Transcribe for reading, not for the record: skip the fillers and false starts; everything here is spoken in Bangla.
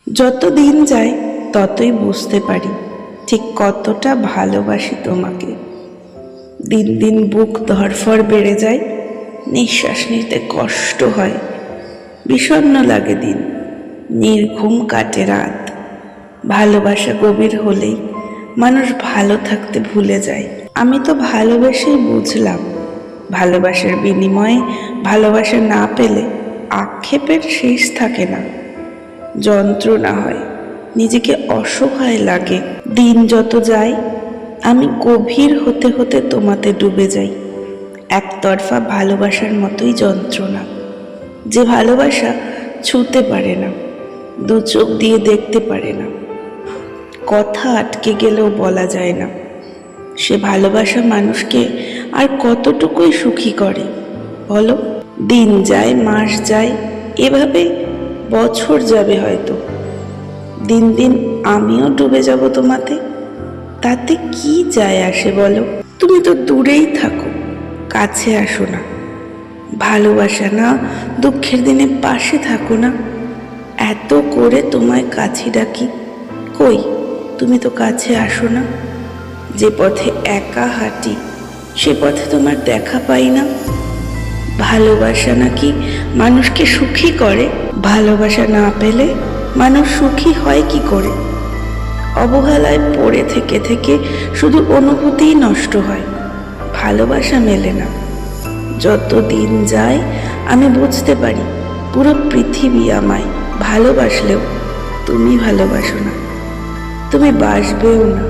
যত দিন যায় ততই বুঝতে পারি ঠিক কতটা ভালোবাসি তোমাকে। দিন দিন বুক ধড়ফড় বেড়ে যায়, নিঃশ্বাস নিতে কষ্ট হয়, বিষণ্ণ লাগে দিন, নির্ঘুম কাটে রাত। ভালোবাসা গভীর হলেই মানুষ ভালো থাকতে ভুলে যায়। আমি তো ভালোবেসেই বুঝলাম, ভালোবাসার বিনিময়ে ভালোবাসা না পেলে আক্ষেপের শেষ থাকে না, যন্ত্রণা হয়, নিজেকে অসহায় লাগে। দিন যত যায় আমি গভীর হতে হতে তোমাতে ডুবে যাই। একতরফা ভালোবাসার মতোই যন্ত্রণা, যে ভালোবাসা ছুঁতে পারে না, দু চোখ দিয়ে দেখতে পারে না, কথা আটকে গেলেও বলা যায় না। সে ভালোবাসা মানুষকে আর কতটুকুই সুখী করে বলো? দিন যায়, মাস যায়, এভাবে বছর যাবে হয়তো। দিন দিন আমিও ডুবে যাব তোমাতে, তাতে কি যায় আসে বলো? তুমি তো দূরেই থাকো, কাছে আসো না। ভালোবাসা না, দুঃখের দিনে পাশে থাকো না। এত করে তোমায় কাছে ডাকি, কই তুমি তো কাছে আসো না। যে পথে একা হাঁটি সে পথে তোমার দেখা পাই না। ভালোবাসা নাকি মানুষকে সুখী করে? ভালোবাসা না পেলে মানুষ সুখী হয় কি করে? অবহেলায় পড়ে থেকে থেকে শুধু অনুভূতিই নষ্ট হয়, ভালোবাসা মেলে না। যত দিন যায় আমি বুঝতে পারি পুরো পৃথিবী আমায় ভালোবাসলেও তুমি ভালোবাসো না, তুমি বাসবেও না।